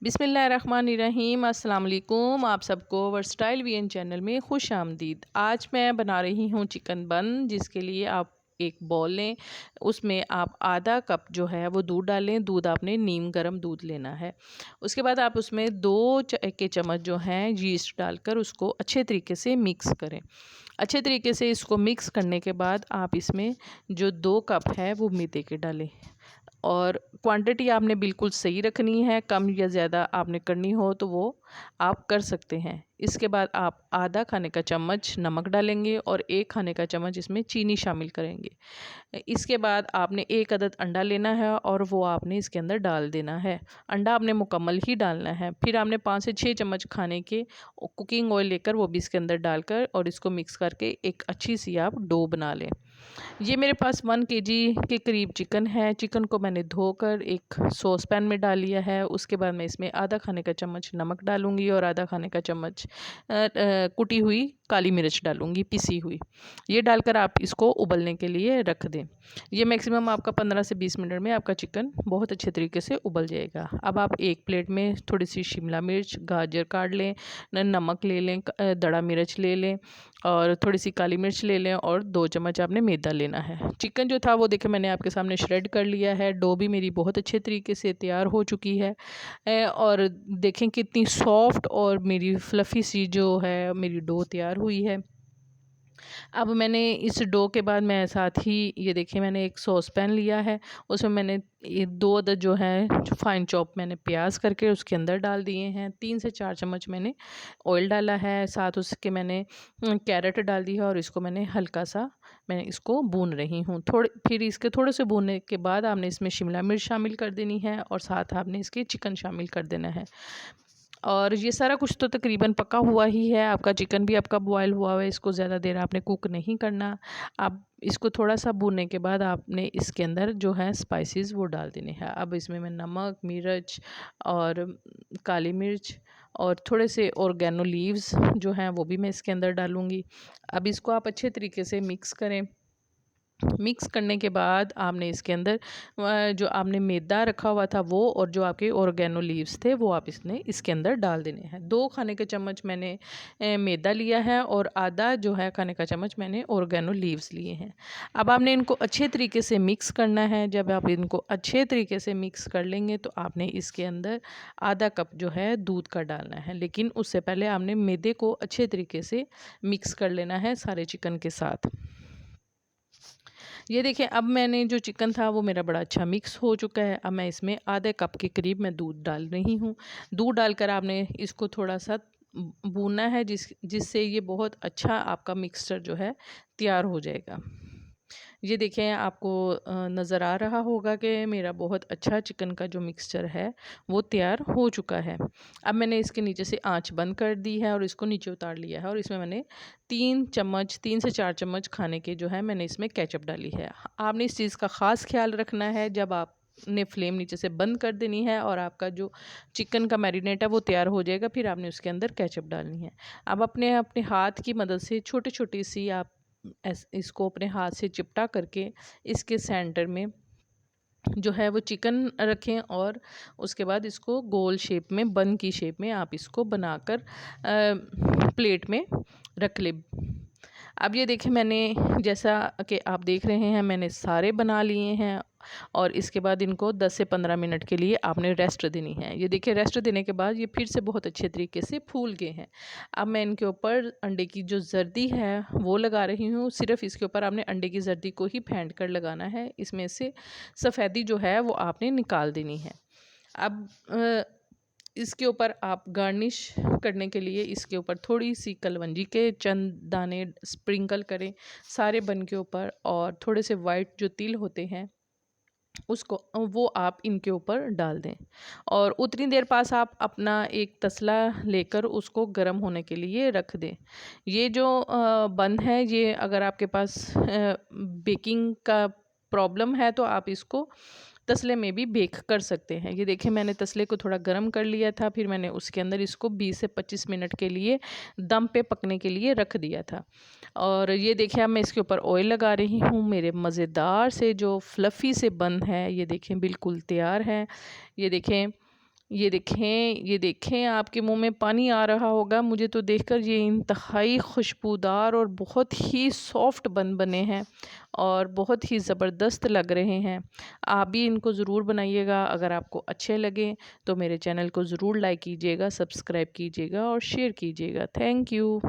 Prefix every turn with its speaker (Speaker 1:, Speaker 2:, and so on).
Speaker 1: बिस्मिल्लाहिर्रहमानिर्रहीम। अस्सलाम वालेकुम। आप सबको वर्सटाइल वीएन चैनल में खुश आमदीद। आज मैं बना रही हूँ चिकन बन, जिसके लिए आप एक बॉल लें। उसमें आप आधा कप जो है वो दूध डालें। दूध आपने नीम गर्म दूध लेना है। उसके बाद आप उसमें 2 के चम्मच जो हैं यीस्ट डालकर उसको अच्छे तरीके से मिक्स करें। अच्छे तरीके से इसको मिक्स करने के बाद आप इसमें जो 2 कप है वो मैदे के डालें। और क्वांटिटी आपने बिल्कुल सही रखनी है, कम या ज़्यादा आपने करनी हो तो वो आप कर सकते हैं। इसके बाद आप आधा खाने का चम्मच नमक डालेंगे और 1 खाने का चम्मच इसमें चीनी शामिल करेंगे। इसके बाद आपने 1 अदद अंडा लेना है और वो आपने इसके अंदर डाल देना है। अंडा आपने मुकम्मल ही डालना है। फिर आपने 5 से 6 चम्मच खाने के कुकिंग ऑयल लेकर वो भी इसके अंदर डालकर और इसको मिक्स करके एक अच्छी सी आप डो बना लें। ये मेरे पास 1 केजी के करीब चिकन है। चिकन को मैंने धोकर एक सॉस पैन में डाल लिया है। उसके बाद मैं इसमें आधा खाने का चम्मच नमक डालूँगी और आधा खाने का चम्मच कुटी हुई काली मिर्च डालूँगी, पिसी हुई। ये डालकर आप इसको उबलने के लिए रख दें। ये मैक्सिमम आपका 15 से 20 मिनट में आपका चिकन बहुत अच्छे तरीके से उबल जाएगा। अब आप एक प्लेट में थोड़ी-सी शिमला मिर्च, गाजर काट लें, नमक ले लें, दड़ा मिर्च ले लें और थोड़ी-सी काली मिर्च ले लें और 2 चम्मच आपने मैदा लेना है। चिकन जो था वो देखिए मैंने आपके सामने श्रेड कर लिया है। डो भी मेरी बहुत अच्छे तरीके से तैयार हो चुकी है। और देखें कितनी सॉफ्ट और मेरी फ्लफ़ी सी जो है मेरी डो तैयार हुई है। अब मैंने इस डो के बाद मैं साथ ही ये देखिए मैंने एक सॉस पैन लिया है। उसमें मैंने ये 2 अदद जो है फाइन चॉप मैंने प्याज करके उसके अंदर डाल दिए हैं। 3 से 4 चम्मच मैंने ऑयल डाला है। साथ उसके मैंने कैरेट डाल दी है और इसको मैंने हल्का सा मैं इसको भून रही हूँ। थोड़े फिर इसके थोड़े से भूनने के बाद आपने इसमें शिमला मिर्च शामिल कर देनी है और साथ आपने इसके चिकन शामिल कर देना है। और ये सारा कुछ तो तकरीबन पका हुआ ही है। आपका चिकन भी आपका बॉयल हुआ हुआ है। इसको ज़्यादा देर आपने कुक नहीं करना। आप इसको थोड़ा-सा भूनने के बाद आपने इसके अंदर जो है स्पाइसेस वो डाल देने हैं। अब इसमें मैं नमक, मिर्च और काली मिर्च और थोड़े से ऑर्गेनो लीव्स जो हैं वो भी मैं इसके अंदर डालूँगी। अब इसको आप अच्छे तरीके से मिक्स करें। मिक्स करने के बाद आपने इसके अंदर जो आपने मैदा रखा हुआ था वो और जो आपके ऑर्गेनो लीव्स थे वो आप इसके अंदर डाल देने हैं। 2 खाने के चम्मच मैंने मैदा लिया है और आधा जो है खाने का चम्मच मैंने ऑर्गेनो लीव्स लिए हैं। अब आपने इनको अच्छे तरीके से मिक्स करना है। जब आप इनको अच्छे तरीके से मिक्स कर लेंगे तो आपने इसके अंदर आधा कप जो है दूध का डालना है। लेकिन उससे पहले आपने मैदे को अच्छे तरीके से मिक्स कर लेना है सारे चिकन के साथ। ये देखिए अब मैंने जो चिकन था वो मेरा बड़ा अच्छा मिक्स हो चुका है। अब मैं इसमें आधे कप के करीब मैं दूध डाल रही हूँ। दूध डालकर आपने इसको थोड़ा-सा भूनना है जिससे ये बहुत अच्छा आपका मिक्सचर जो है तैयार हो जाएगा। ये देखें आपको नज़र आ रहा होगा कि मेरा बहुत अच्छा चिकन का जो मिक्सचर है वो तैयार हो चुका है। अब मैंने इसके नीचे से आँच बंद कर दी है और इसको नीचे उतार लिया है और इसमें मैंने 3 से 4 चम्मच खाने के जो है मैंने इसमें केचप डाली है। आपने इस चीज़ का ख़ास ख़्याल रखना है जब आपने फ्लेम नीचे से बंद कर देनी है और आपका जो चिकन का मैरिनेट है वो तैयार हो जाएगा, फिर आपने उसके अंदर केचप डालनी है। अब अपने अपने हाथ की मदद से छोटी-छोटी सी आप इसको अपने हाथ से चिपटा करके इसके सेंटर में जो है वो चिकन रखें और उसके बाद इसको गोल शेप में बन की शेप में आप इसको बनाकर प्लेट में रख लें। अब ये देखिए मैंने जैसा कि आप देख रहे हैं मैंने सारे बना लिए हैं और इसके बाद इनको 10 से 15 मिनट के लिए आपने रेस्ट देनी है। ये देखिए रेस्ट देने के बाद ये फिर से बहुत अच्छे तरीके से फूल गए हैं। अब मैं इनके ऊपर अंडे की जो जर्दी है वो लगा रही हूँ। सिर्फ इसके ऊपर आपने अंडे की जर्दी को ही फेंट कर लगाना है। इसमें से सफ़ेदी जो है वो आपने निकाल देनी है। अब इसके ऊपर आप गार्निश करने के लिए इसके ऊपर थोड़ी सी कलवंजी के चंद दाने स्प्रिंकल करें सारे बन के ऊपर और थोड़े से वाइट जो तिल होते हैं उसको वो आप इनके ऊपर डाल दें और उतनी देर पास आप अपना एक तसला लेकर उसको गर्म होने के लिए रख दें। ये जो बन है ये अगर आपके पास बेकिंग का प्रॉब्लम है तो आप इसको तसले में भी बेक कर सकते हैं। ये देखिए मैंने तसले को थोड़ा गर्म कर लिया था, फिर मैंने उसके अंदर इसको 20 से 25 मिनट के लिए दम पे पकने के लिए रख दिया था। और ये देखिए अब मैं इसके ऊपर ऑयल लगा रही हूँ। मेरे मज़ेदार से जो फ्लफ़ी से बन है ये देखें बिल्कुल तैयार है। ये देखें ये देखें आपके मुंह में पानी आ रहा होगा। मुझे तो देखकर ये इंतहाई खुशबूदार और बहुत ही सॉफ्ट बने हैं और बहुत ही ज़बरदस्त लग रहे हैं। आप भी इनको ज़रूर बनाइएगा। अगर आपको अच्छे लगें तो मेरे चैनल को ज़रूर लाइक कीजिएगा, सब्सक्राइब कीजिएगा और शेयर कीजिएगा। Thank you.